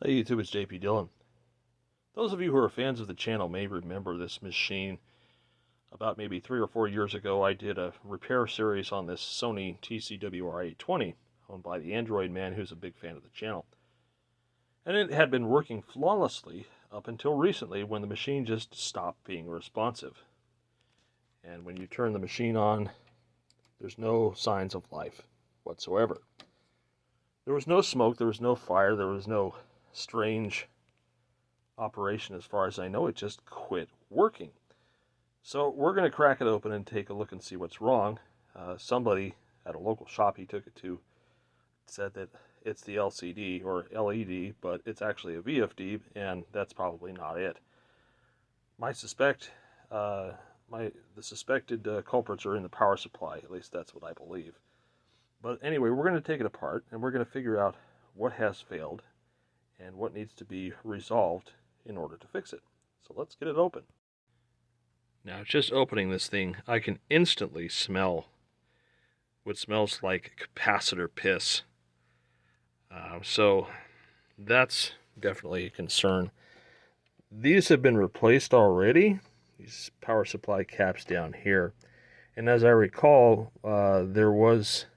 Hey YouTube, it's JP Dillon. Those of you who are fans of the channel may remember this machine. About maybe 3 or 4 years ago, I did a repair series on this Sony TC-WR820, owned by the Android man who's a big fan of the channel. And it had been working flawlessly up until recently when the machine just stopped being responsive. And when you turn the machine on, there's no signs of life whatsoever. There was no smoke, there was no fire, there was no strange operation as far as I know. It just quit working. So we're going to crack it open and take a look and see what's wrong. Somebody at a local shop he took it to said that it's the LCD or LED, but it's actually a VFD, and that's probably not it. The suspected culprits are in the power supply. At least that's what I believe. But anyway, we're going to take it apart and we're going to figure out what has failed and what needs to be resolved in order to fix it. So let's get it open. Now, just opening this thing, I can instantly smell what smells like capacitor piss. So that's definitely a concern. These have been replaced already, these power supply caps down here. And as I recall, there was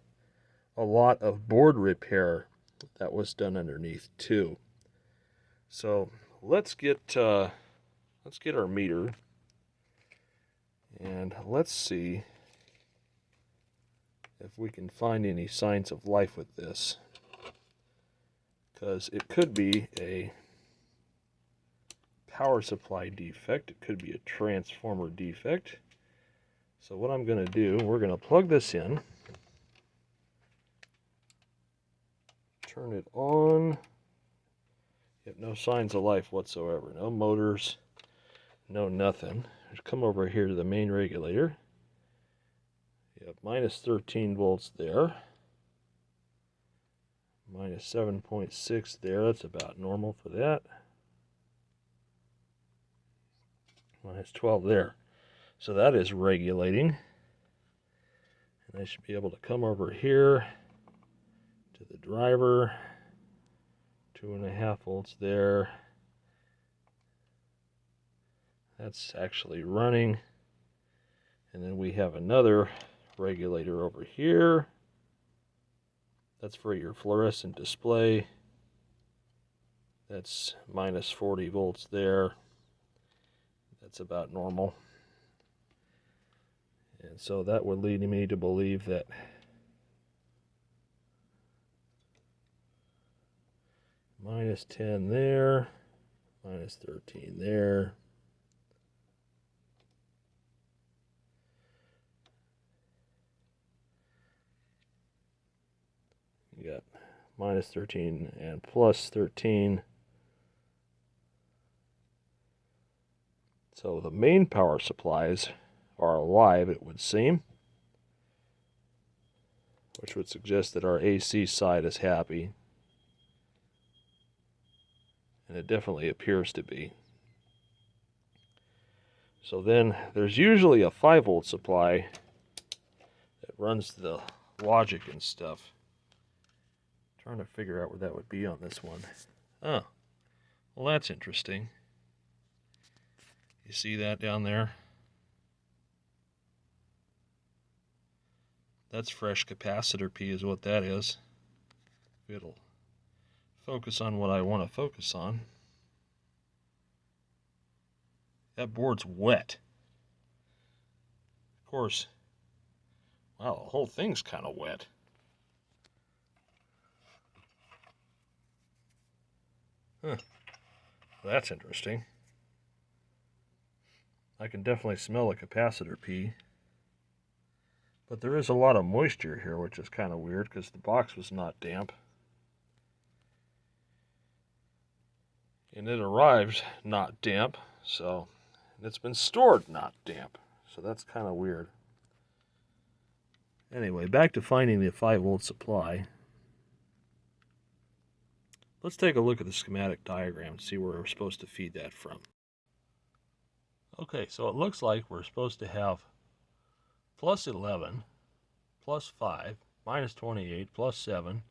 a lot of board repair that was done underneath too. So let's get our meter and let's see if we can find any signs of life with this, because it could be a power supply defect, it could be a transformer defect. So what I'm going to do, we're going to plug this in, turn it on. Yep, no signs of life whatsoever. No motors, no nothing. Just come over here to the main regulator. Yep, minus 13 volts there. Minus 7.6 there. That's about normal for that. Minus 12 there. So that is regulating. And I should be able to come over here to the driver. 2.5 volts there. That's actually running. And then we have another regulator over here. That's for your fluorescent display. That's minus 40 volts there. That's about normal. And so that would lead me to believe that minus 10 there, minus 13 there. You got minus 13 and plus 13. So the main power supplies are alive, it would seem, which would suggest that our AC side is happy. And it definitely appears to be. So then there's usually a 5 volt supply that runs the logic and stuff. Trying to figure out where that would be on this one. Oh, well, that's interesting. You see that down there? That's fresh capacitor P is what that is. It'll focus on what I want to focus on. That board's wet. Of course, wow, the whole thing's kind of wet. Huh. That's interesting. I can definitely smell a capacitor P. But there is a lot of moisture here, which is kind of weird because the box was not damp. And it arrived not damp, so it's been stored not damp. So that's kind of weird. Anyway, back to finding the 5 volt supply. Let's take a look at the schematic diagram and see where we're supposed to feed that from. Okay, so it looks like we're supposed to have plus 11, plus 5, minus 28, plus 7.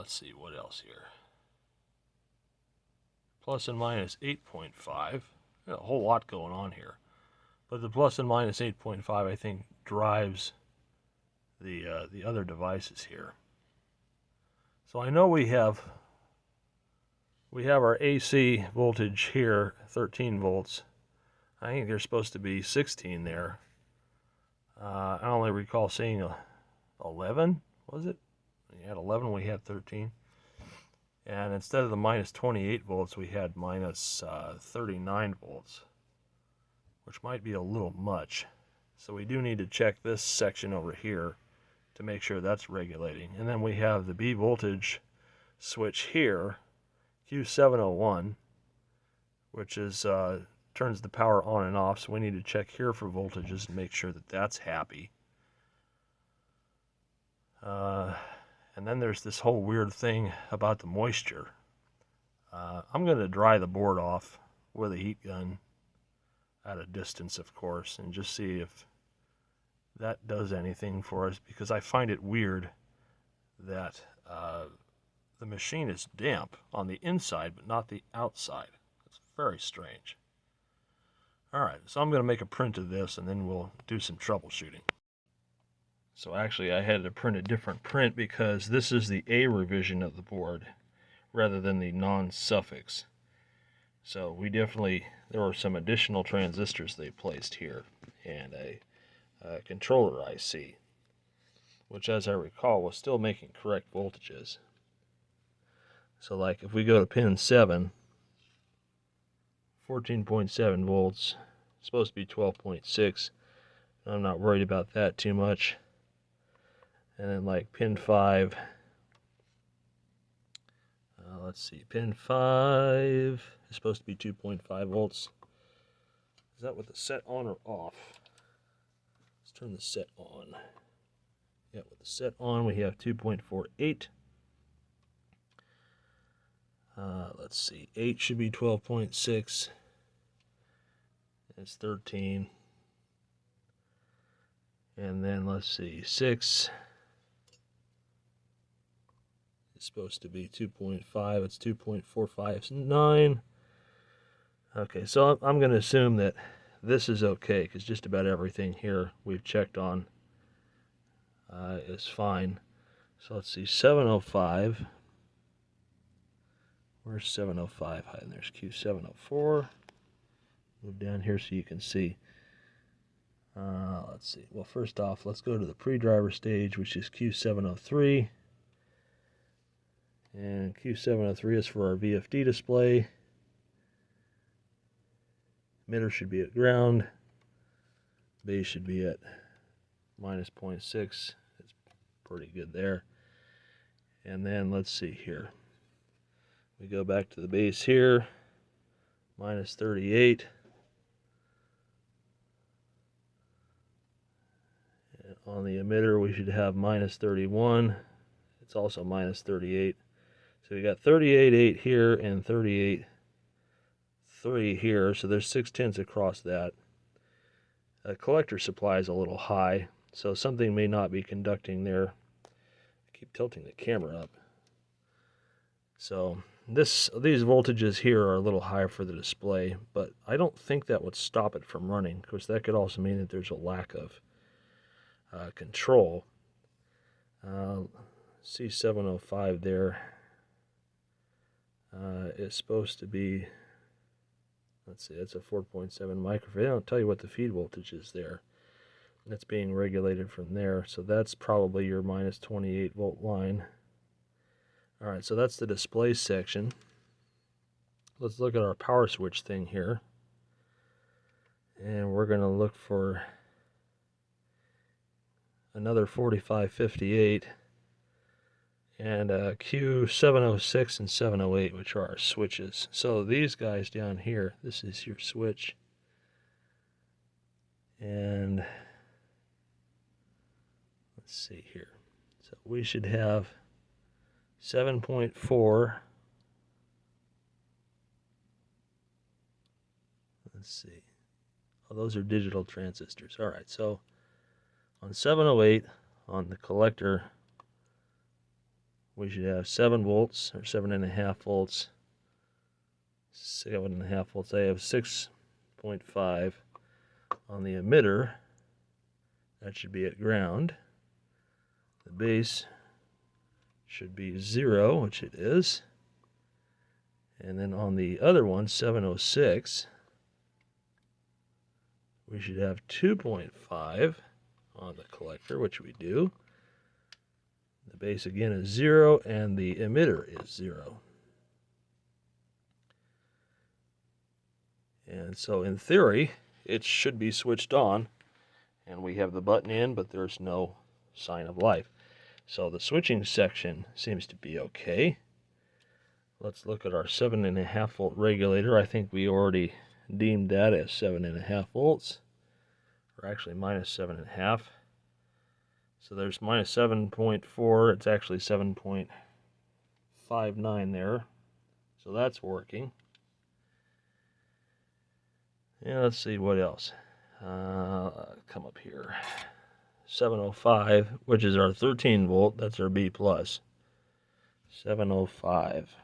let's see, what else here? Plus and minus 8.5. A whole lot going on here. But the plus and minus 8.5, I think, drives the other devices here. So I know we have our AC voltage here, 13 volts. I think there's supposed to be 16 there. I only recall seeing 11, was it? We had 11, we had 13. And instead of the minus 28 volts, we had minus 39 volts, which might be a little much. So we do need to check this section over here to make sure that's regulating. And then we have the B voltage switch here, Q701, which is turns the power on and off. So we need to check here for voltages and make sure that that's happy. And then there's this whole weird thing about the moisture. I'm going to dry the board off with a heat gun at a distance, of course, and just see if that does anything for us, because I find it weird that the machine is damp on the inside but not the outside. It's very strange. Alright, so I'm going to make a print of this and then we'll do some troubleshooting. So actually I had to print a different print because this is the A revision of the board rather than the non-suffix. So there were some additional transistors they placed here and a controller IC, which as I recall was still making correct voltages. So like if we go to pin 7, 14.7 volts, it's supposed to be 12.6. I'm not worried about that too much. And then like pin 5, let's see, pin 5 is supposed to be 2.5 volts. Is that with the set on or off? Let's turn the set on. Yeah, with the set on we have 2.48. Let's see, 8 should be 12.6. It's 13. And then let's see, 6 is supposed to be 2.5. It's 2.459. Okay, so I'm going to assume that this is okay because just about everything here we've checked on is fine. So let's see, 705. Where's 705? And there's Q704. Move down here so you can see. Let's see. Well, first off, let's go to the pre-driver stage, which is Q703. And Q703 is for our VFD display. Emitter should be at ground. Base should be at minus 0.6. It's pretty good there. And then let's see here. We go back to the base here. Minus 38. And on the emitter we should have minus 31. It's also minus 38. So we got 38.8 here and 38.3 here, so there's 0.6 across that. Collector supply is a little high, so something may not be conducting there. I keep tilting the camera up. So these voltages here are a little higher for the display, but I don't think that would stop it from running, because that could also mean that there's a lack of control. C705 there is supposed to be, let's see, that's a 4.7 microfarad. They don't tell you what the feed voltage is there. That's being regulated from there, so that's probably your minus 28 volt line. Alright, so that's the display section. Let's look at our power switch thing here. And we're going to look for another 4558 and Q706 and 708, which are our switches. So these guys down here, this is your switch. And let's see here. So we should have 7.4. Let's see. Oh, those are digital transistors. All right, so on 708, on the collector, we should have 7 volts or 7.5 volts. 7.5 volts. I have 6.5 on the emitter. That should be at ground. The base should be 0, which it is. And then on the other one, 706, we should have 2.5 on the collector, which we do. The base again is 0, and the emitter is 0. And so in theory, it should be switched on, and we have the button in, but there's no sign of life. So the switching section seems to be okay. Let's look at our 7.5 volt regulator. I think we already deemed that as 7.5 volts, or actually minus 7.5. So there's minus 7.4. It's actually 7.59 there. So that's working. Yeah, let's see what else. Come up here. 705, which is our 13 volt. That's our B plus. 705.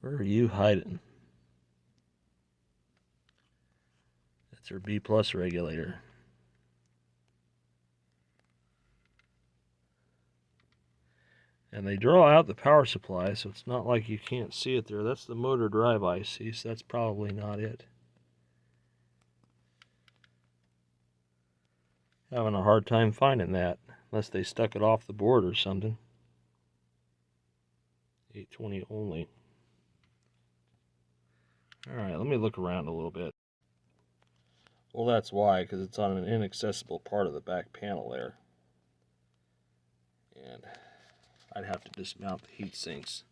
Where are you hiding? That's our B plus regulator. And they draw out the power supply, so it's not like you can't see it there. That's the motor drive IC, so that's probably not it. Having a hard time finding that, unless they stuck it off the board or something. 820 only. Alright, let me look around a little bit. Well, that's why, because it's on an inaccessible part of the back panel there. And I'd have to dismount the heat sinks.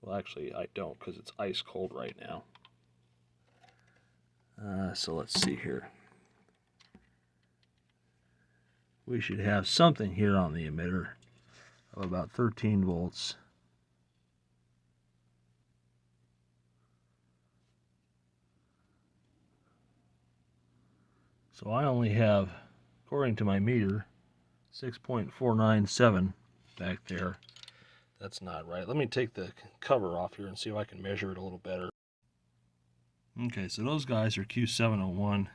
Well, actually, I don't, because it's ice cold right now. So let's see here. We should have something here on the emitter of about 13 volts. So I only have, according to my meter, 6.497 back there. That's not right. Let me take the cover off here and see if I can measure it a little better. Okay, so those guys are Q701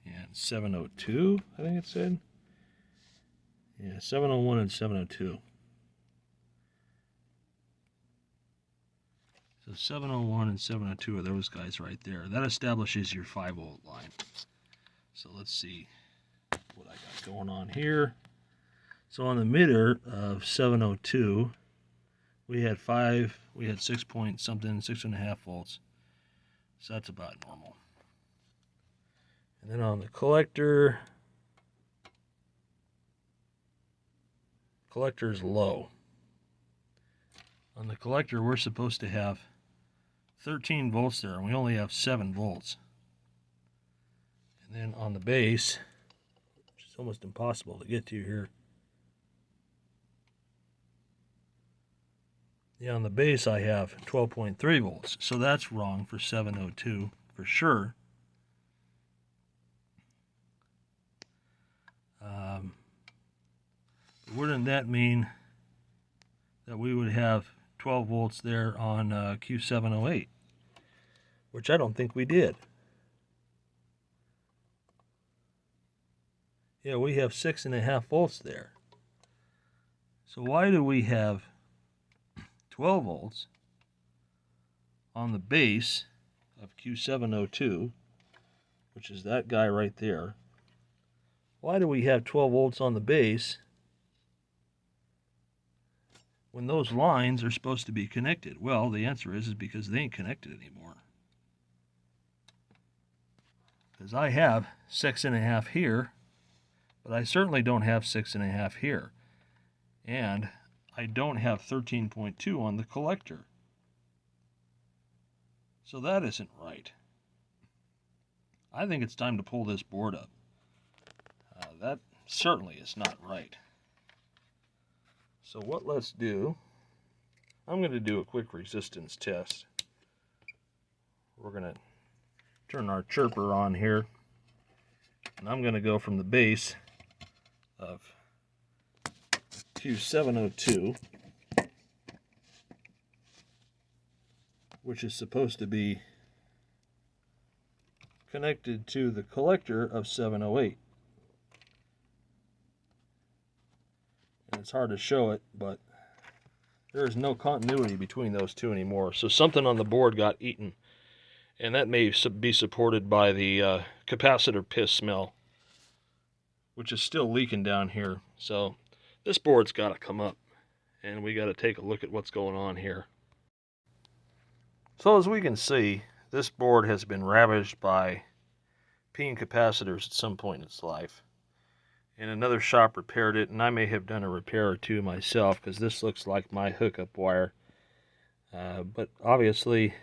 and 702, I think it said. Yeah, 701 and 702. So 701 and 702 are those guys right there. That establishes your 5 volt line. So let's see what I got going on here. So on the emitter of 702, we had 6 point something, 6.5 volts. So that's about normal. And then on the collector's low. On the collector, we're supposed to have 13 volts there, and we only have 7 volts. And then on the base, which is almost impossible to get to here. Yeah, on the base I have 12.3 volts, so that's wrong for 702 for sure. Wouldn't that mean that we would have 12 volts there on Q708? Which I don't think we did. Yeah, we have 6.5 volts there. So why do we have 12 volts on the base of Q702, which is that guy right there? Why do we have 12 volts on the base when those lines are supposed to be connected? Well, the answer is because they ain't connected anymore. Because I have 6.5 here, but I certainly don't have 6.5 here. And I don't have 13.2 on the collector. So that isn't right. I think it's time to pull this board up. That certainly is not right. So what let's do, I'm going to do a quick resistance test. We're going to turn our chirper on here, and I'm going to go from the base of Q702, which is supposed to be connected to the collector of 708. And it's hard to show it, but there is no continuity between those two anymore. So something on the board got eaten, and that may be supported by the capacitor piss smell, which is still leaking down here. So this board's got to come up, and we got to take a look at what's going on here. So as we can see, this board has been ravaged by peen capacitors at some point in its life. And another shop repaired it, and I may have done a repair or two myself, because this looks like my hookup wire. But obviously,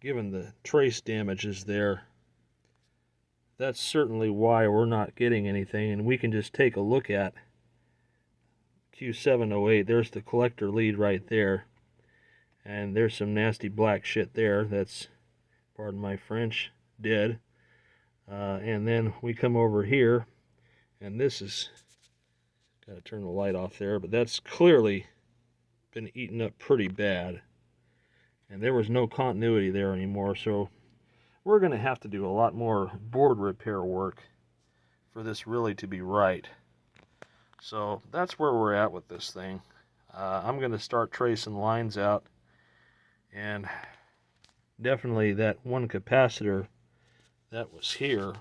given the trace damages there, that's certainly why we're not getting anything. And we can just take a look at Q708. There's the collector lead right there. And there's some nasty black shit there. That's, pardon my French, dead. And then we come over here, and this is, gotta turn the light off there, but that's clearly been eaten up pretty bad. And there was no continuity there anymore, so we're gonna have to do a lot more board repair work for this really to be right. So that's where we're at with this thing. I'm gonna start tracing lines out, and definitely that one capacitor that was here,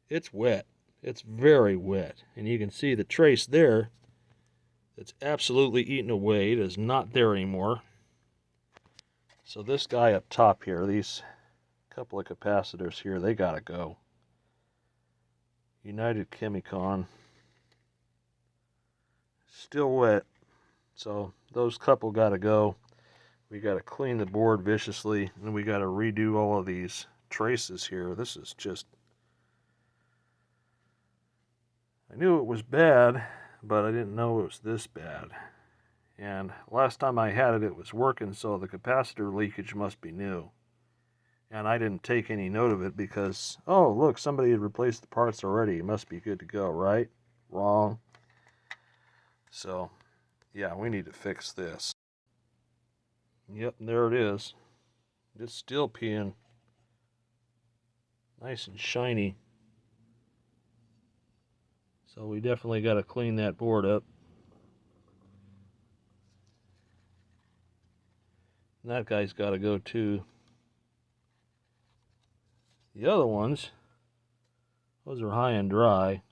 it's wet. It's very wet. And you can see the trace there that's absolutely eaten away. It is not there anymore. So this guy up top here, these couple of capacitors here, they gotta go. United Chemicon. Still wet. So those couple gotta go. We gotta clean the board viciously, and we gotta redo all of these traces here. This is just, I knew it was bad, but I didn't know it was this bad. And last time I had it, it was working, so the capacitor leakage must be new. And I didn't take any note of it because, oh, look, somebody had replaced the parts already. It must be good to go, right? Wrong. So, yeah, we need to fix this. Yep, there it is. It's still peeing. Nice and shiny. So we definitely got to clean that board up. And that guy's got to go too. The other ones, those are high and dry.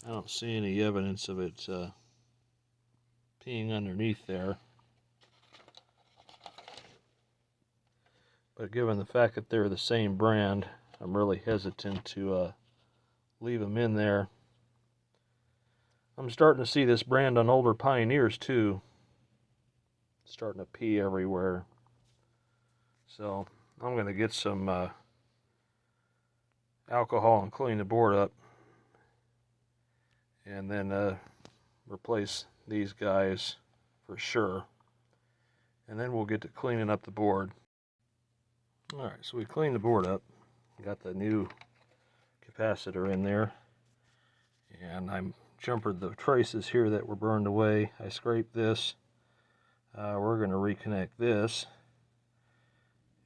I don't see any evidence of it peeing underneath there. But given the fact that they're the same brand, I'm really hesitant to leave them in there. I'm starting to see this brand on older Pioneers too. It's starting to pee everywhere. So I'm going to get some alcohol and clean the board up. And then replace these guys for sure. And then we'll get to cleaning up the board. Alright, so we cleaned the board up. Got the new capacitor in there. And I'm jumpered the traces here that were burned away. I scraped this. We're going to reconnect this.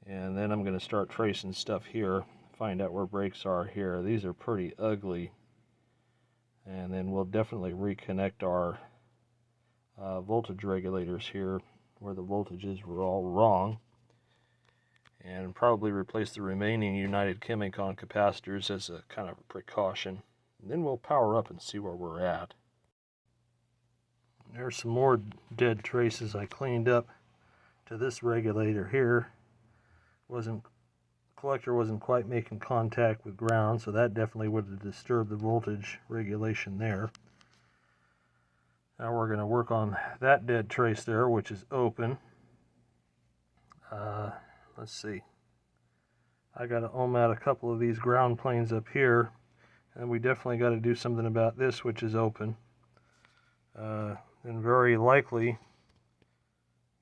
And then I'm going to start tracing stuff here. Find out where breaks are here. These are pretty ugly. And then we'll definitely reconnect our voltage regulators here where the voltages were all wrong. And probably replace the remaining United Chemicon capacitors as a kind of a precaution. And then we'll power up and see where we're at. There's some more dead traces I cleaned up to this regulator here. Collector wasn't quite making contact with ground, so that definitely would have disturbed the voltage regulation there. Now we're going to work on that dead trace there, which is open. Let's see. I got to ohm out a couple of these ground planes up here, and we definitely got to do something about this, which is open. And very likely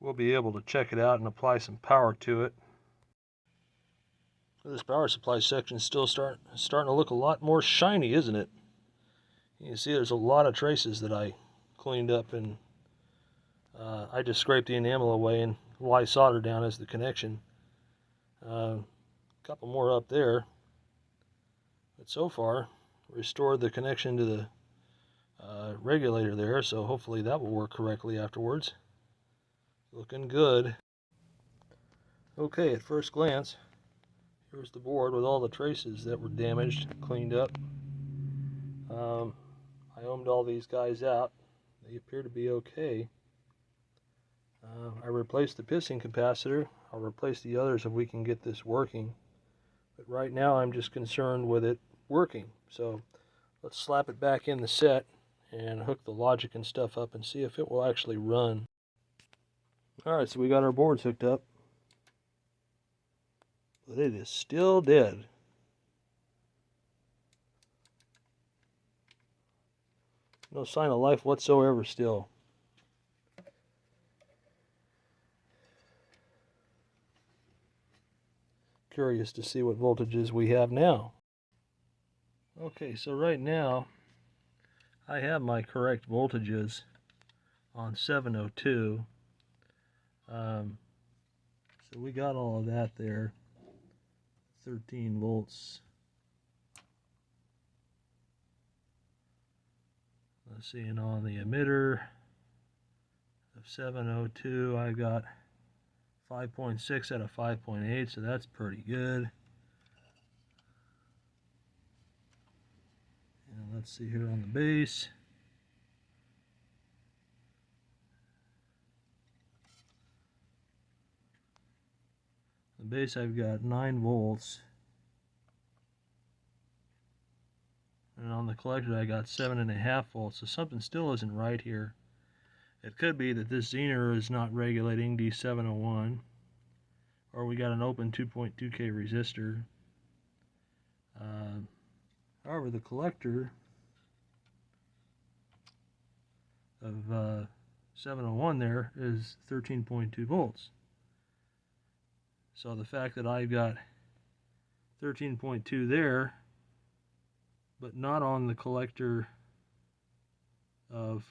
we'll be able to check it out and apply some power to it. This power supply section is still starting to look a lot more shiny, isn't it? You can see there's a lot of traces that I cleaned up, and I just scraped the enamel away and lye solder down as the connection. A couple more up there, but so far restored the connection to the regulator there, so hopefully that will work correctly afterwards. Looking good. Okay, at first glance, here's the board with all the traces that were damaged, cleaned up. I ohmed all these guys out. They appear to be okay. I replaced the pissing capacitor. I'll replace the others if we can get this working. But right now I'm just concerned with it working. So let's slap it back in the set and hook the logic and stuff up and see if it will actually run. Alright, so we got our boards hooked up. But it is still dead. No sign of life whatsoever still. Curious to see what voltages we have now. Okay, so right now I have my correct voltages on 702. So we got all of that there. 13 volts. Let's see, and on the emitter of 702 I got 5.6 out of 5.8, so that's pretty good. And let's see here on the base. The base I've got 9 volts. And on the collector I got 7.5 volts, so something still isn't right here. It could be that this zener is not regulating D701, or we got an open 2.2K resistor. However, the collector of 701 there is 13.2 volts. So the fact that I've got 13.2 there, but not on the collector of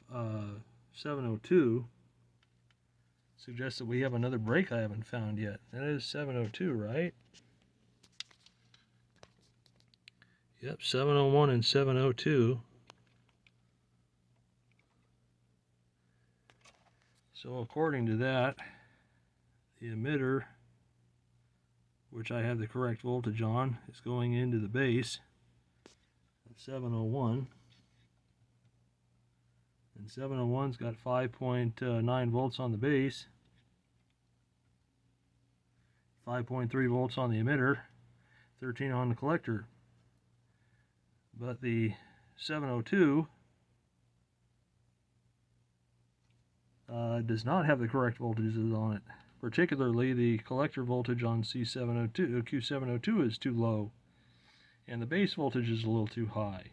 702, suggests that we have another break I haven't found yet. That is 702, right? Yep, 701 and 702. So according to that, the emitter, which I have the correct voltage on, is going into the base at 701. And 701's got 5.9 volts on the base, 5.3 volts on the emitter, 13 on the collector. But the 702 does not have the correct voltages on it. Particularly the collector voltage on Q702 is too low, and the base voltage is a little too high.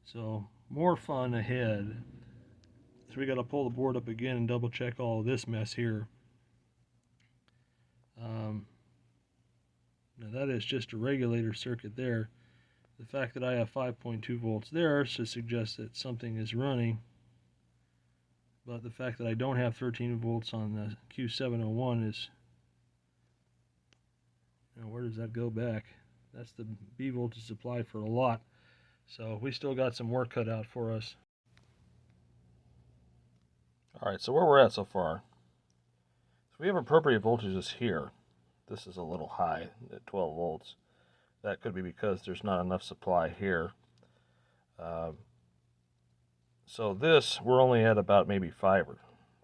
So more fun ahead. So we got to pull the board up again and double check all of this mess here. Now that is just a regulator circuit there. The fact that I have 5.2 volts there should suggest that something is running. But the fact that I don't have 13 volts on the Q701 is... Now where does that go back? That's the B voltage supply for a lot. So we still got some work cut out for us. Alright, so where we're at so far. So we have appropriate voltages here. This is a little high at 12 volts. That could be because there's not enough supply here. So this, we're only at about maybe 5.5,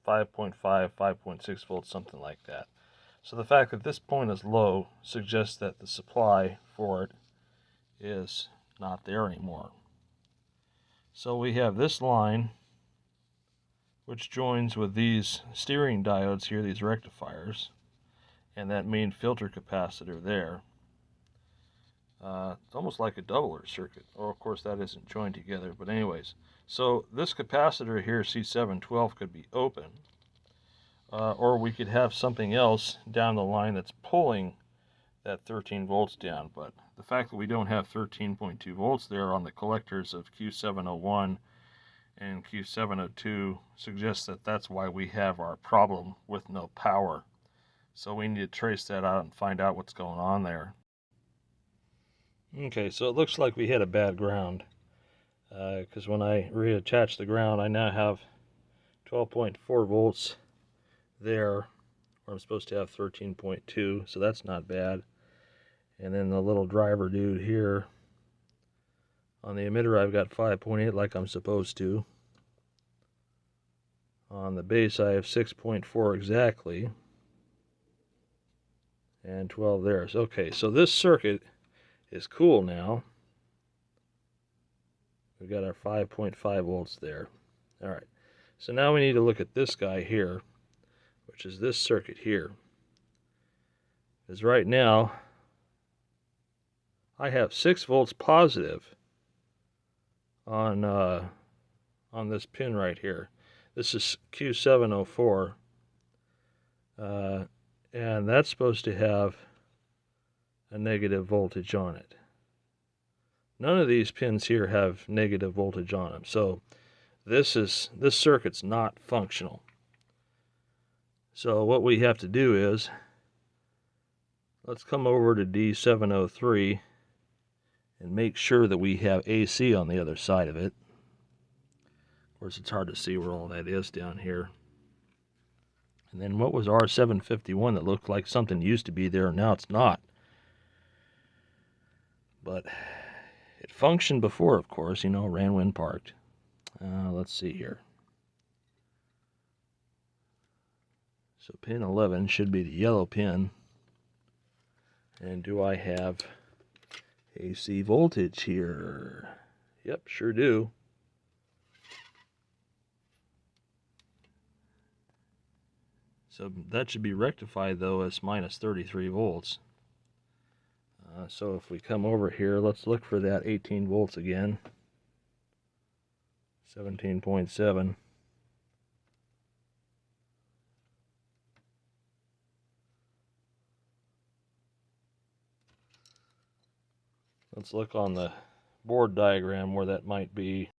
5.6 volts, something like that. So the fact that this point is low suggests that the supply for it is not there anymore. So we have this line, which joins with these steering diodes here, these rectifiers, and that main filter capacitor there. It's almost like a doubler circuit. Or of course that isn't joined together, but anyways. So this capacitor here, C712, could be open. Or we could have something else down the line that's pulling that 13 volts down, but the fact that we don't have 13.2 volts there on the collectors of Q701 and Q702 suggests that that's why we have our problem with no power. So we need to trace that out and find out what's going on there. Okay, so it looks like we hit a bad ground, because when I reattach the ground, I now have 12.4 volts there, where I'm supposed to have 13.2, so that's not bad. And then the little driver dude here, on the emitter I've got 5.8 like I'm supposed to. On the base I have 6.4 exactly, and 12 there. Okay, so this circuit is cool now. We've got our 5.5 volts there. Alright, so now we need to look at this guy here, which is this circuit here. Because right now I have 6 volts positive on this pin right here. This is Q704, and that's supposed to have a negative voltage on it. None of these pins here have negative voltage on them, so this circuit's not functional. So what we have to do is, let's come over to D703 and make sure that we have AC on the other side of it. Of course, it's hard to see where all that is down here. And then what was R751 that looked like something used to be there, now it's not. But it functioned before, of course, you know, ran when parked. Let's see here. So pin 11 should be the yellow pin. And do I have AC voltage here? Yep, sure do. So that should be rectified though as minus 33 volts. So if we come over here, let's look for that 18 volts again. 17.7. Let's look on the board diagram where that might be.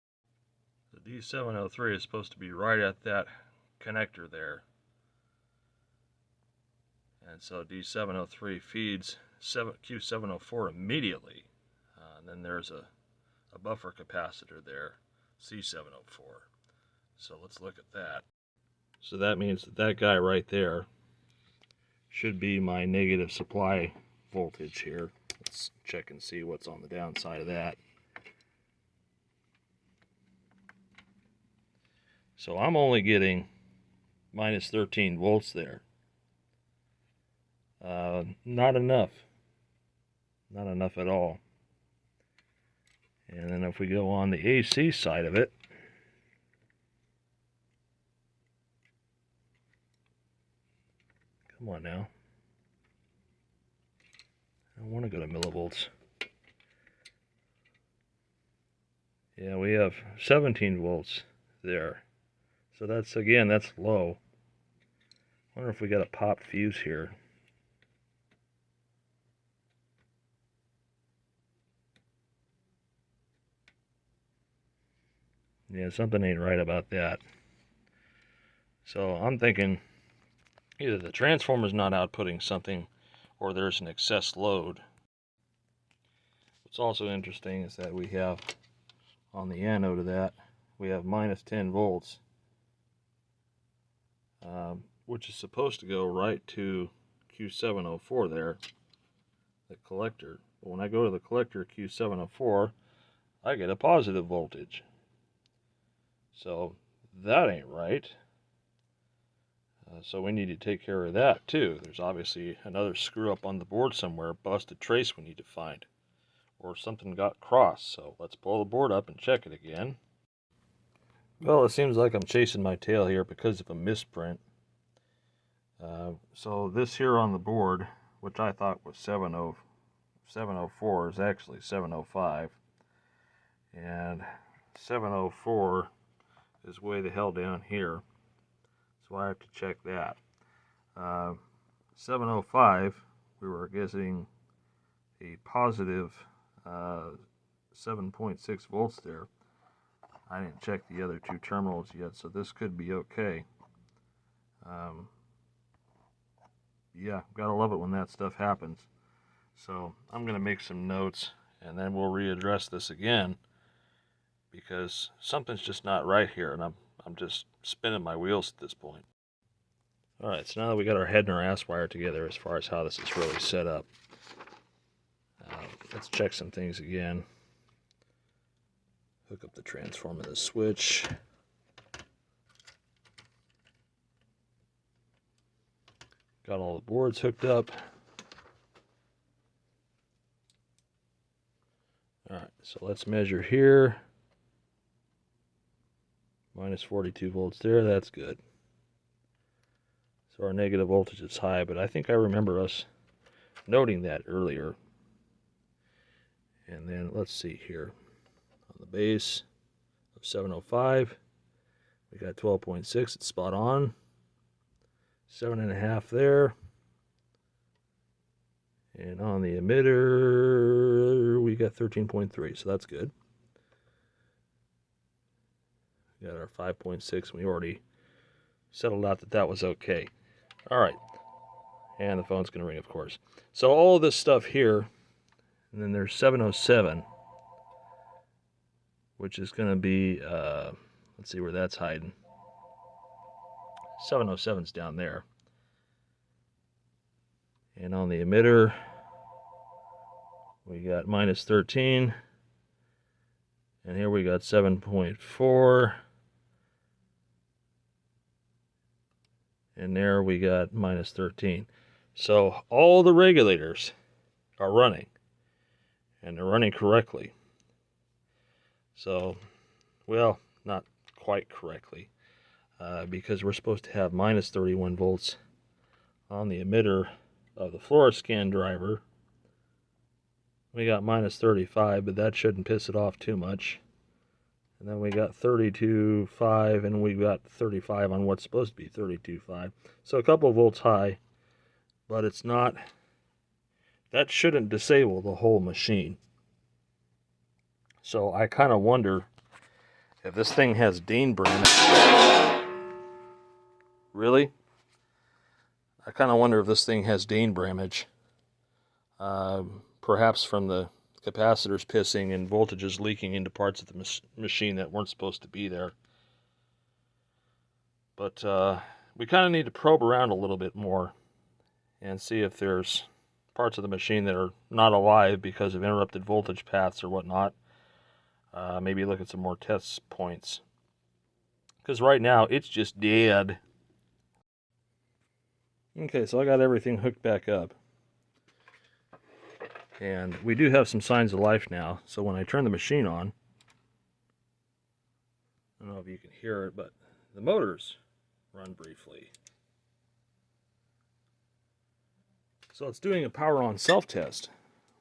The D703 is supposed to be right at that connector there. And so D703 feeds Q704 immediately. And then there's a buffer capacitor there, C704. So let's look at that. So that means that that guy right there should be my negative supply voltage here. Let's check and see what's on the downside of that. So I'm only getting minus 13 volts there. Not enough. Not enough at all. And then if we go on the AC side of it, come on now. I want to go to millivolts. Yeah, we have 17 volts there. So that's, again, that's low. I wonder if we got a popped fuse here. Yeah, something ain't right about that. So I'm thinking either the transformer's not outputting something or there's an excess load. What's also interesting is that we have on the anode of that, we have minus 10 volts, which is supposed to go right to Q704 there, the collector. But when I go to the collector Q704, I get a positive voltage. So that ain't right. So we need to take care of that too. There's obviously another screw up on the board somewhere, busted trace we need to find. Or something got crossed. So let's pull the board up and check it again. Well, it seems like I'm chasing my tail here because of a misprint. So this here on the board, which I thought was 704, is actually 705. And 704 is way the hell down here, so I have to check that. 705, we were getting a positive 7.6 volts there. I didn't check the other two terminals yet, so this could be okay. Yeah, gotta love it when that stuff happens. So I'm gonna make some notes, and then we'll readdress this again, because something's just not right here, and I'm just spinning my wheels at this point. Alright, so now that we got our head and our ass wire together as far as how this is really set up, let's check some things again. Hook up the transformer to the switch. Got all the boards hooked up. Alright, so let's measure here. Minus 42 volts there, that's good. So our negative voltage is high, but I think I remember us noting that earlier. And then let's see here. On the base of 705, we got 12.6, it's spot on. 7.5 there. And on the emitter, we got 13.3, so that's good. We got our 5.6, and we already settled out that that was okay. All right, and the phone's going to ring, of course. So all of this stuff here, and then there's 707, which is going to be, let's see where that's hiding. 707's down there. And on the emitter, we got minus 13. And here we got 7.4. And there we got minus 13. So all the regulators are running. And they're running correctly. So, well, not quite correctly. Because we're supposed to have minus 31 volts on the emitter of the fluoroscan driver. We got minus 35, but that shouldn't piss it off too much. And then we got 32.5, and we got 35 on what's supposed to be 32.5. So a couple of volts high, but it's not, that shouldn't disable the whole machine. So I kind of wonder if this thing has Dane bramage. Really? I kind of wonder if this thing has Dane bramage. Perhaps from the capacitors pissing and voltages leaking into parts of the machine that weren't supposed to be there. But we kind of need to probe around a little bit more and see if there's parts of the machine that are not alive because of interrupted voltage paths or whatnot. Maybe look at some more test points. Because right now, it's just dead. Okay, so I got everything hooked back up. And we do have some signs of life now. So when I turn the machine on, I don't know if you can hear it, but the motors run briefly. So it's doing a power on self-test,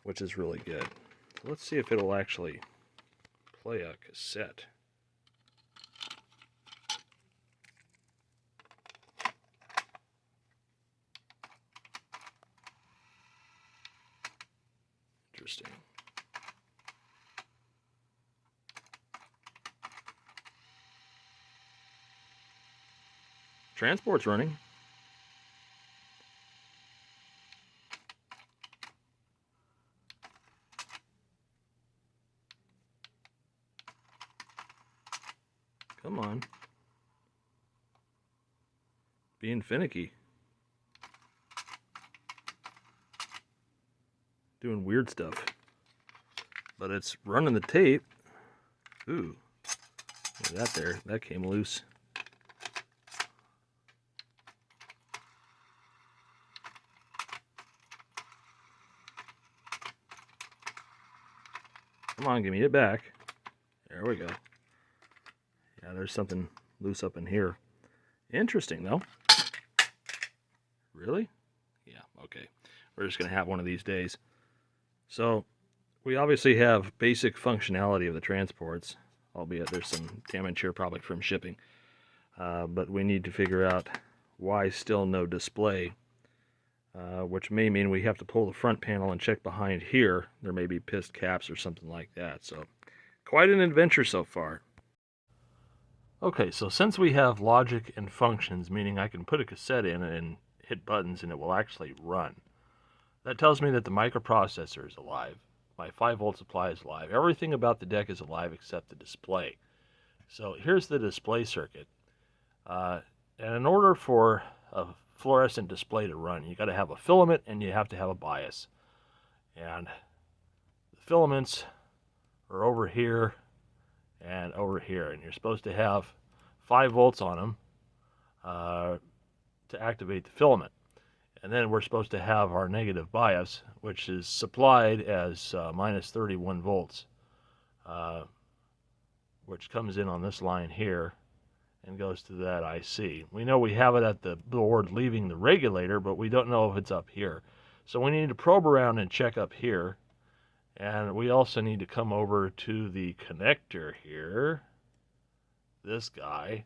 which is really good. So let's see if it'll actually play a cassette. Interesting. Transport's running. Come on. Being finicky. Doing weird stuff. But it's running the tape. Ooh. Look at that there. That came loose. Come on, give me it back. There we go. Yeah, there's something loose up in here. Interesting, though. Really? Yeah, okay. We're just going to have one of these days. So, we obviously have basic functionality of the transports, albeit there's some damage here probably from shipping. But we need to figure out why still no display which may mean we have to pull the front panel and check behind here. There may be pissed caps or something like that. So quite an adventure so far. Okay, so since we have logic and functions, meaning I can put a cassette in and hit buttons and it will actually run, that tells me that the microprocessor is alive. My 5-volt supply is alive. Everything about the deck is alive except the display. So here's the display circuit. And in order for a fluorescent display to run, you got to have a filament and you have to have a bias. And the filaments are over here and over here, and you're supposed to have 5 volts on them to activate the filament. And then we're supposed to have our negative bias, which is supplied as minus 31 volts, which comes in on this line here and goes to that IC. We know we have it at the board leaving the regulator, but we don't know if it's up here. So we need to probe around and check up here. And we also need to come over to the connector here, this guy,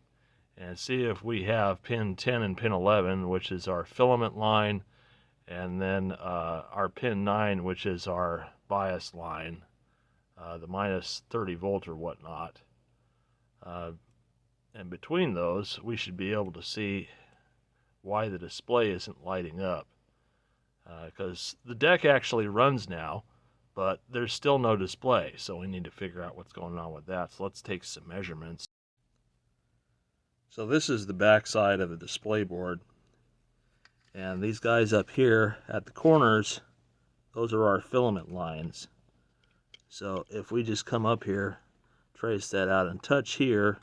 and see if we have pin 10 and pin 11, which is our filament line, and then our pin 9, which is our bias line, the minus 30 volt or whatnot. And between those, we should be able to see why the display isn't lighting up. Because the deck actually runs now, but there's still no display, so we need to figure out what's going on with that. So let's take some measurements. So this is the back side of the display board, and these guys up here at the corners, those are our filament lines. So if we just come up here, trace that out and touch here,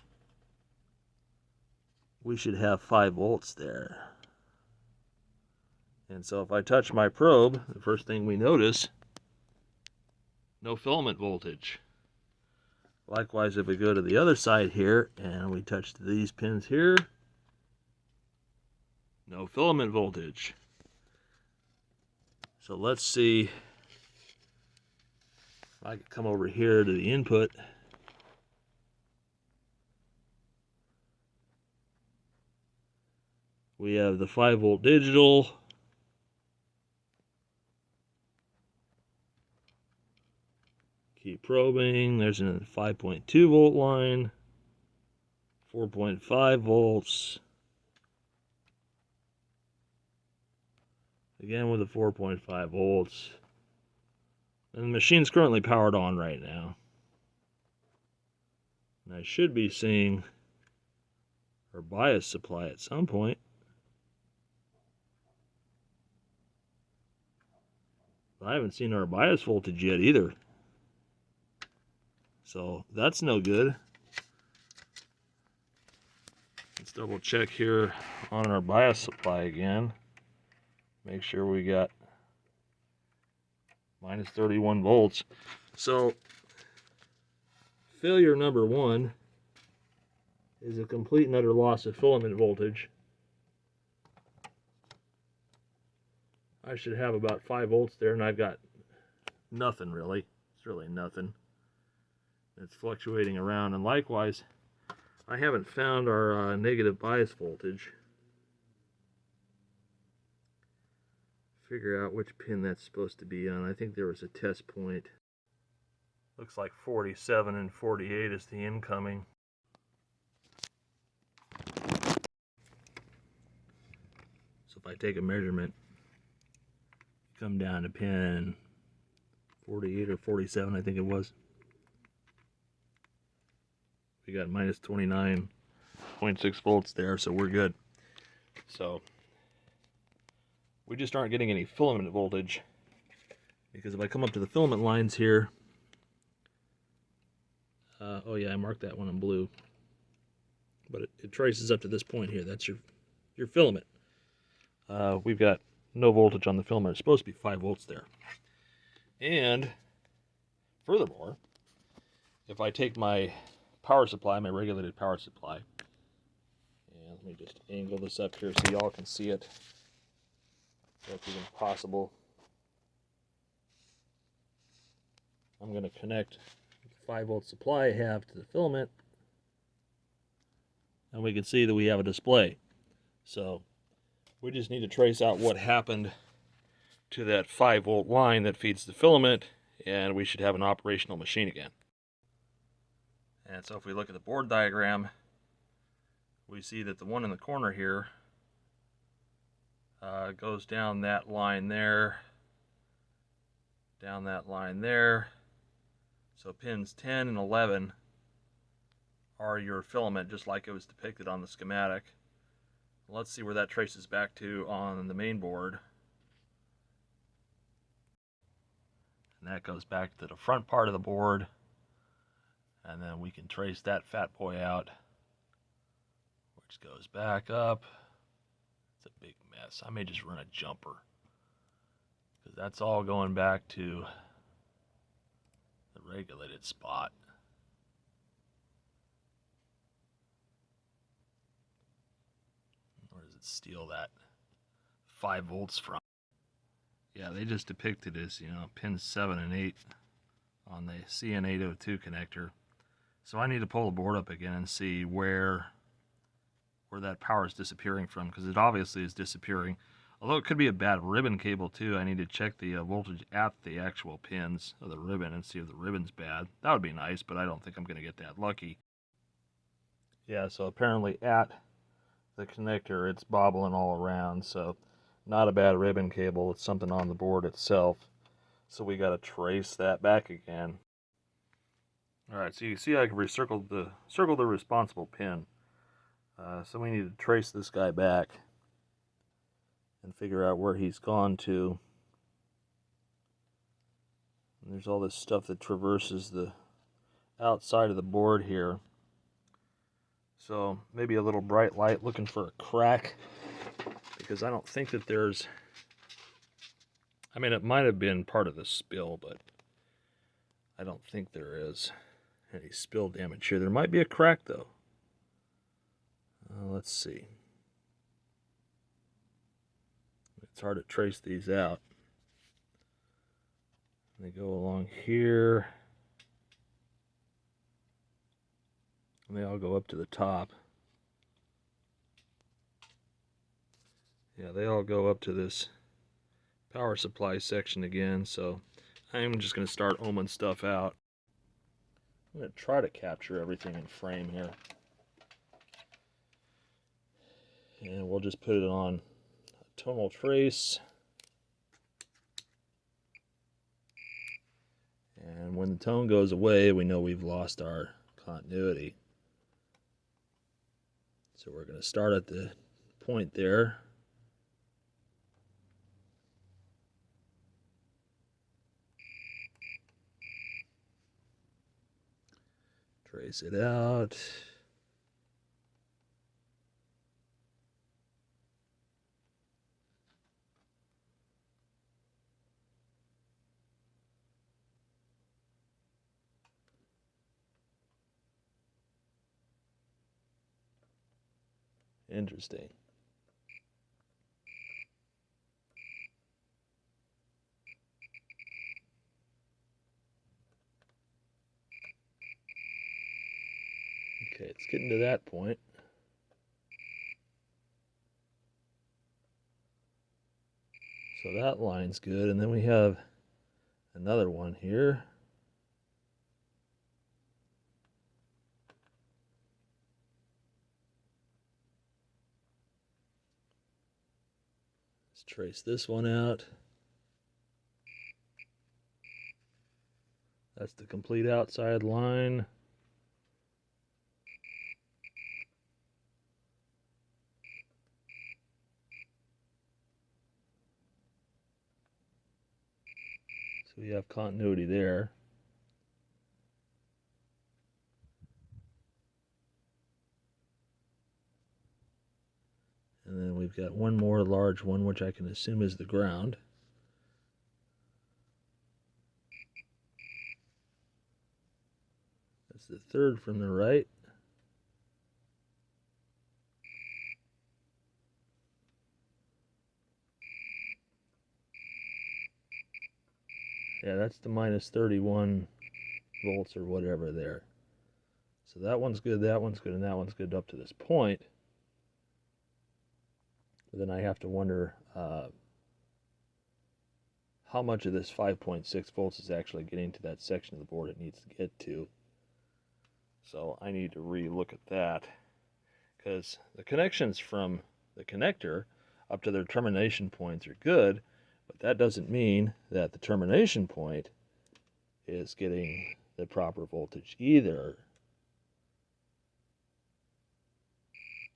we should have 5 volts there. And so if I touch my probe, the first thing we notice, no filament voltage. Likewise, if we go to the other side here and we touch these pins here, no filament voltage. So let's see if I can come over here to the input. We have the 5-volt digital. Keep probing. There's a 5.2 volt line, 4.5 volts. Again with the 4.5 volts. And the machine's currently powered on right now. And I should be seeing our bias supply at some point. I haven't seen our bias voltage yet either. So that's no good. Let's double check here on our bias supply again. Make sure we got minus 31 volts. So failure number 1 is a complete and utter loss of filament voltage. I should have about 5 volts there, and I've got nothing really. It's really nothing. It's fluctuating around, and likewise, I haven't found our negative bias voltage. Figure out which pin that's supposed to be on. I think there was a test point. Looks like 47 and 48 is the incoming. So if I take a measurement, come down to pin 48 or 47, I think it was. We got minus 29.6 volts there, so we're good. So we just aren't getting any filament voltage, because if I come up to the filament lines here, oh yeah, I marked that one in blue, but it traces up to this point here. That's your filament. We've got no voltage on the filament. It's supposed to be 5 volts there. And furthermore, if I take my power supply, my regulated power supply, and let me just angle this up here so y'all can see it, if even possible. I'm going to connect the 5-volt supply I have to the filament, and we can see that we have a display. So we just need to trace out what happened to that 5-volt line that feeds the filament, and we should have an operational machine again. And so if we look at the board diagram, we see that the one in the corner here goes down that line there, down that line there. So pins 10 and 11 are your filament, just like it was depicted on the schematic. Let's see where that traces back to on the main board. And that goes back to the front part of the board. And then we can trace that fat boy out, which goes back up. It's a big mess. I may just run a jumper, because that's all going back to the regulated spot. Where does it steal that 5 volts from? Yeah, they just depicted as, pins 7 and 8 on the CN802 connector. So I need to pull the board up again and see where that power is disappearing from, because it obviously is disappearing. Although it could be a bad ribbon cable too. I need to check the voltage at the actual pins of the ribbon and see if the ribbon's bad. That would be nice, but I don't think I'm going to get that lucky. Yeah, so apparently at the connector it's bobbling all around, so not a bad ribbon cable. It's something on the board itself. So we got to trace that back again. Alright, so you can see I can circle the responsible pin. So we need to trace this guy back and figure out where he's gone to. And there's all this stuff that traverses the outside of the board here. So maybe a little bright light looking for a crack, because I don't think that there's... I mean, it might have been part of the spill, but I don't think there is any spill damage here. There might be a crack, though. Let's see. It's hard to trace these out. They go along here, and they all go up to the top. Yeah, they all go up to this power supply section again, so I'm just going to start ohming stuff out. I'm going to try to capture everything in frame here. And we'll just put it on a tonal trace. And when the tone goes away, we know we've lost our continuity. So we're going to start at the point there. Trace it out. Interesting. Okay, it's getting to that point. So that line's good, and then we have another one here. Let's trace this one out. That's the complete outside line. So we have continuity there. And then we've got one more large one, which I can assume is the ground. That's the third from the right. Yeah, that's the minus 31 volts or whatever there. So that one's good, and that one's good up to this point. But then I have to wonder how much of this 5.6 volts is actually getting to that section of the board it needs to get to. So I need to re-look at that, because the connections from the connector up to their termination points are good, but that doesn't mean that the termination point is getting the proper voltage either.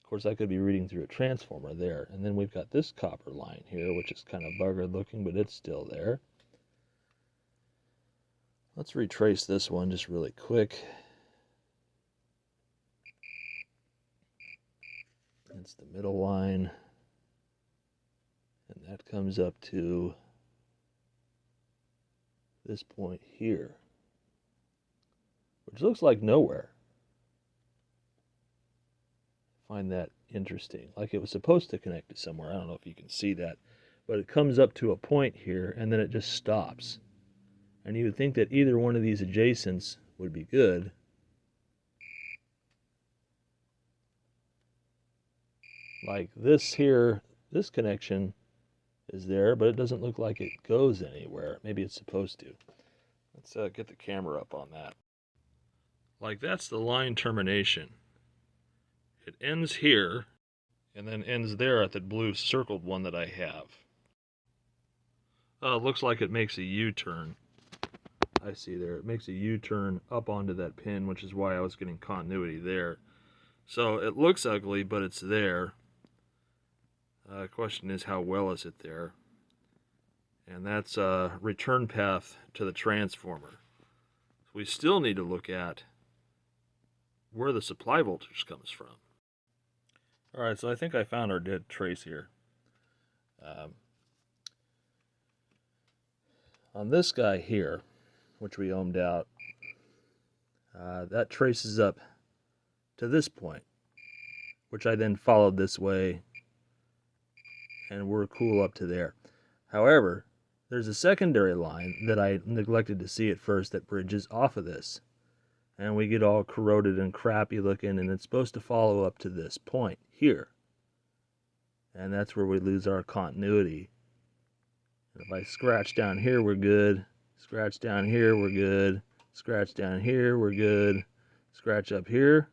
Of course, I could be reading through a transformer there. And then we've got this copper line here, which is kind of buggered looking, but it's still there. Let's retrace this one just really quick. It's the middle line. And that comes up to this point here, which looks like nowhere. Find that interesting. Like it was supposed to connect to somewhere. I don't know if you can see that, but it comes up to a point here and then it just stops. And you would think that either one of these adjacents would be good. Like this here, this connection is there, but it doesn't look like it goes anywhere. Maybe it's supposed to. Let's get the camera up on that. Like that's the line termination. It ends here, and then ends there at the blue circled one that I have. Looks like it makes a U-turn. I see there. It makes a U-turn up onto that pin, which is why I was getting continuity there. So it looks ugly, but it's there. Question is, how well is it there? And that's a return path to the transformer. We still need to look at where the supply voltage comes from. Alright, so I think I found our dead trace here. On this guy here, which we ohmed out, that traces up to this point, which I then followed this way, and we're cool up to there. However, there's a secondary line that I neglected to see at first that bridges off of this. And we get all corroded and crappy looking, and it's supposed to follow up to this point here. And that's where we lose our continuity. And if I scratch down here, we're good. Scratch down here, we're good. Scratch down here, we're good. Scratch up here.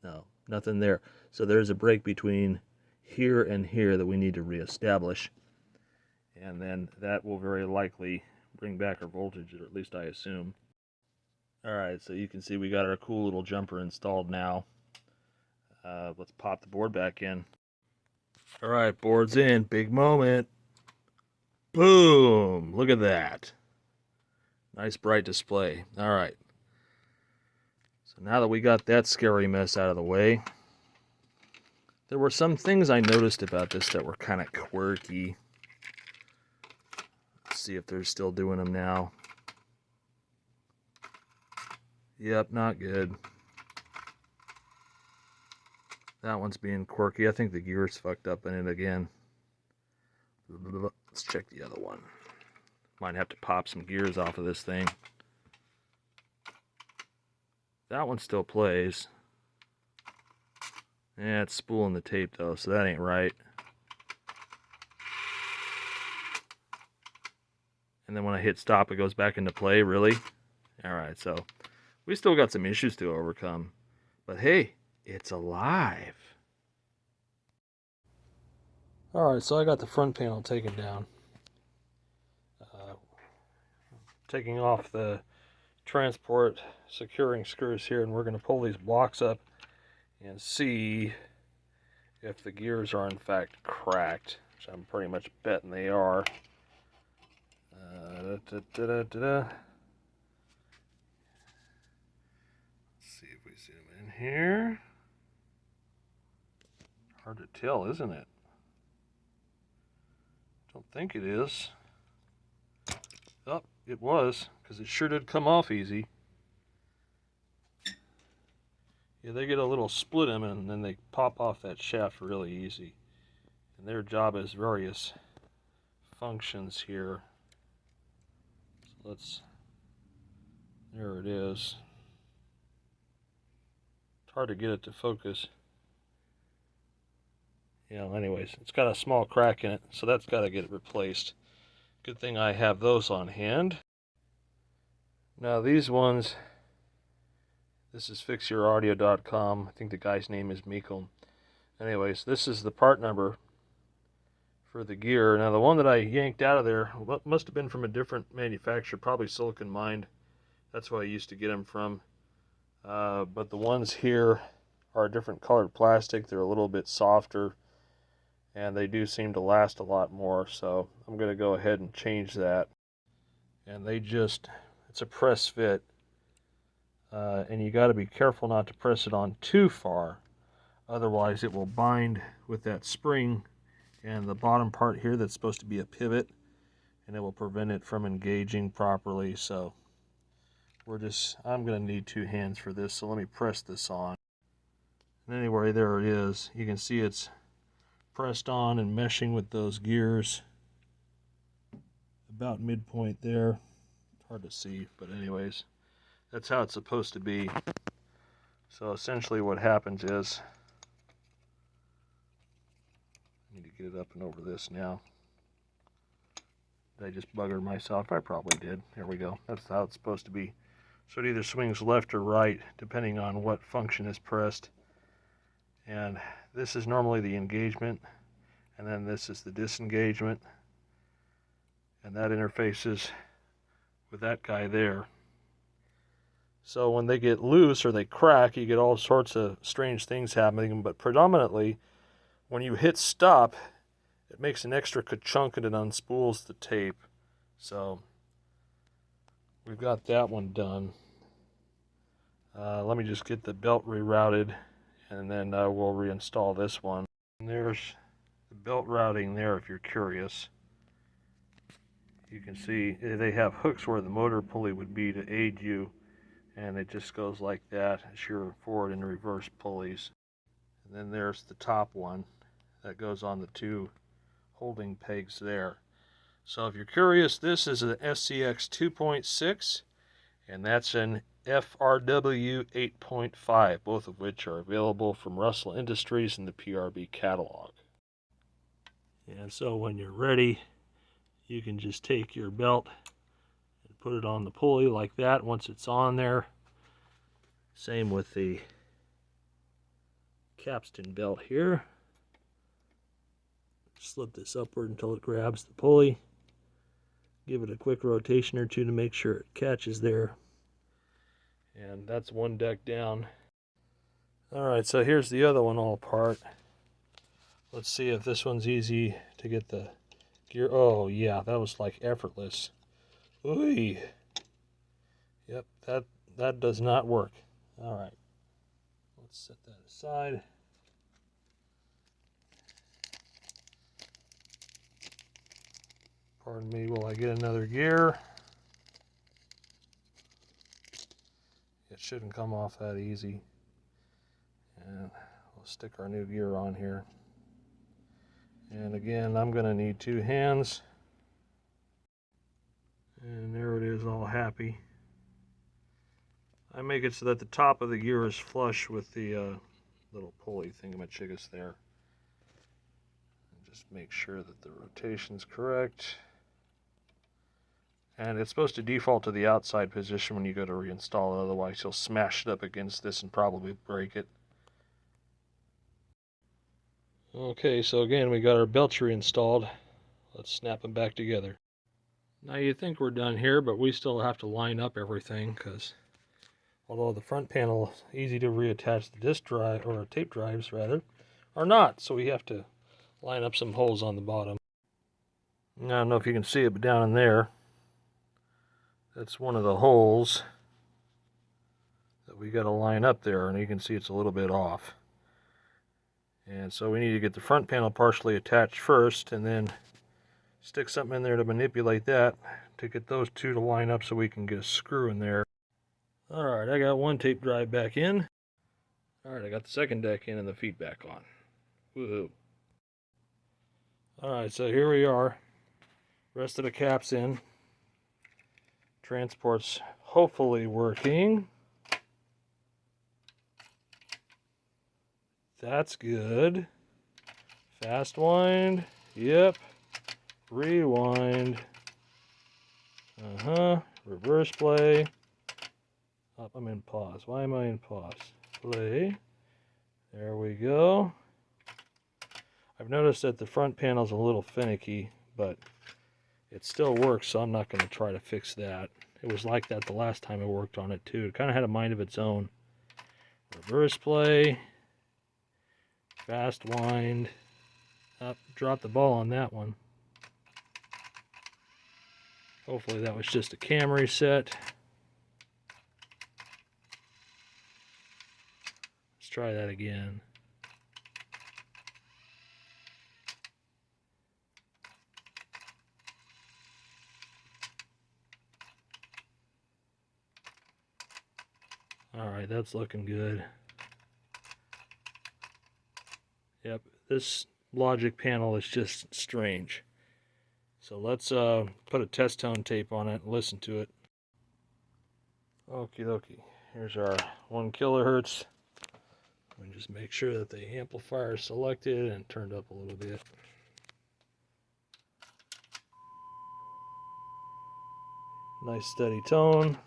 No, nothing there. So there's a break between here and here that we need to reestablish. And then that will very likely bring back our voltage, or at least I assume. Alright, so you can see we got our cool little jumper installed now. Let's pop the board back in. Alright, board's in. Big moment. Boom! Look at that. Nice bright display. Alright. So now that we got that scary mess out of the way, there were some things I noticed about this that were kind of quirky. Let's see if they're still doing them now. Yep, not good. That one's being quirky. I think the gear's fucked up in it again. Let's check the other one. Might have to pop some gears off of this thing. That one still plays. Yeah, it's spooling the tape though, so that ain't right. And then when I hit stop, it goes back into play, really? Alright, so we still got some issues to overcome. But hey, it's alive. Alright, so I got the front panel taken down. Taking off the transport securing screws here, and we're going to pull these blocks up and see if the gears are in fact cracked, which I'm pretty much betting they are. Let's see if we zoom in here. Hard to tell, isn't it? Don't think it is. Oh, it was, because it sure did come off easy. Yeah, they get a little split in and then they pop off that shaft really easy. And their job is various functions here. So let's, there it is. It's hard to get it to focus. You know, anyways, it's got a small crack in it, so that's got to get replaced. Good thing I have those on hand. Now these ones, this is fixyouraudio.com. I think the guy's name is Miko. Anyways, this is the part number for the gear. Now the one that I yanked out of there must have been from a different manufacturer, probably Silicon Mind. That's where I used to get them from. But the ones here are a different colored plastic. They're a little bit softer, and they do seem to last a lot more. So I'm going to go ahead and change that. And it's a press fit. And you got to be careful not to press it on too far. Otherwise it will bind with that spring and the bottom part here that's supposed to be a pivot, and it will prevent it from engaging properly. So I'm going to need two hands for this, so let me press this on. And anyway, there it is. You can see it's pressed on and meshing with those gears about midpoint there. Hard to see, but anyways, that's how it's supposed to be. So essentially what happens is, I need to get it up and over this now. Did I just bugger myself? I probably did. There we go. That's how it's supposed to be. So it either swings left or right, depending on what function is pressed. And this is normally the engagement, and then this is the disengagement. And that interfaces with that guy there. So when they get loose or they crack, you get all sorts of strange things happening, but predominantly, when you hit stop, it makes an extra ka-chunk and it unspools the tape. So we've got that one done. Let me just get the belt rerouted, and then we'll reinstall this one. And there's the belt routing there if you're curious. You can see they have hooks where the motor pulley would be to aid you, and it just goes like that. It's your forward and reverse pulleys. And then there's the top one that goes on the two holding pegs there. So if you're curious, this is an SCX 2.6, and that's an FRW 8.5, both of which are available from Russell Industries in the PRB catalog. And so when you're ready, you can just take your belt and put it on the pulley like that once it's on there. Same with the capstan belt here. Slip this upward until it grabs the pulley. Give it a quick rotation or two to make sure it catches there. And that's one deck down. Alright, so here's the other one all apart. Let's see if this one's easy to get the gear. Oh yeah, that was like effortless. Ooh. Yep, that does not work. Alright, let's set that aside. Pardon me while I get another gear. It shouldn't come off that easy. And we'll stick our new gear on here. And again, I'm going to need two hands. And there it is, all happy. I make it so that the top of the gear is flush with the little pulley thingamajiggas there. And just make sure that the rotation's correct. And it's supposed to default to the outside position when you go to reinstall it, otherwise you'll smash it up against this and probably break it. Okay, so again, we got our belts reinstalled. Let's snap them back together. Now you'd think we're done here, but we still have to line up everything, because although the front panel is easy to reattach the disk drive, or tape drives rather, are not, so we have to line up some holes on the bottom. I don't know if you can see it, but down in there, that's one of the holes that we got to line up there, and you can see it's a little bit off. And so we need to get the front panel partially attached first, and then stick something in there to manipulate that to get those two to line up so we can get a screw in there. Alright, I got one tape drive back in. Alright, I got the second deck in and the feedback on. Woohoo. Alright, so here we are. Rest of the cap's in. Transport's hopefully working. That's good. Fast wind. Yep. Rewind. Reverse play. Oh, I'm in pause. Why am I in pause? Play. There we go. I've noticed that the front panel's a little finicky, but it still works, so I'm not going to try to fix that. It was like that the last time I worked on it too. It kind of had a mind of its own. Reverse play. Fast wind. Up, dropped the ball on that one. Hopefully that was just a cam reset. Let's try that again. Alright, that's looking good. Yep, this logic panel is just strange. So let's put a test tone tape on it and listen to it. Okie dokie. Here's our 1 kilohertz. And just make sure that the amplifier is selected and turned up a little bit. Nice steady tone.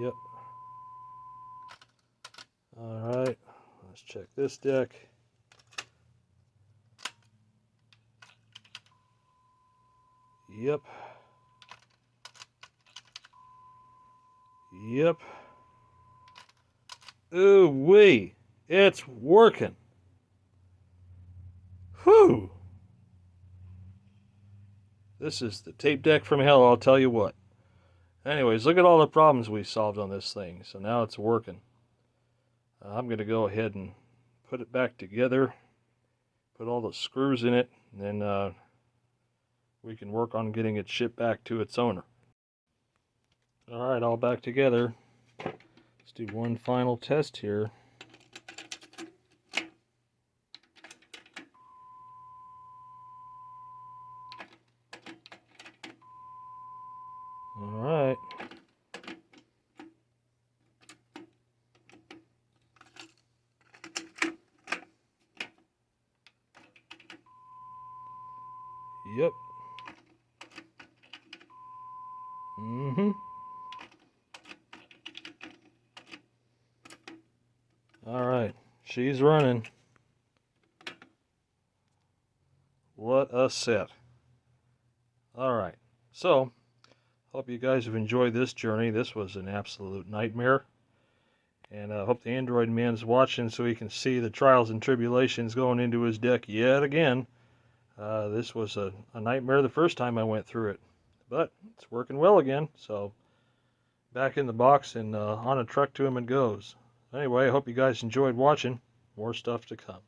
Yep. Alright, let's check this deck. Yep. Yep. Ooh wee! It's working! Whew! This is the tape deck from hell, I'll tell you what. Anyways, look at all the problems we solved on this thing. So now it's working. I'm going to go ahead and put it back together. Put all the screws in it. And then we can work on getting it shipped back to its owner. Alright, all back together. Let's do one final test here. Alright. Yep. Alright, she's running. What a set. Alright, so hope you guys have enjoyed this journey. This was an absolute nightmare. And I hope the Android man's watching so he can see the trials and tribulations going into his deck yet again. This was a nightmare the first time I went through it. But it's working well again, so back in the box and on a truck to him it goes. Anyway, I hope you guys enjoyed watching. More stuff to come.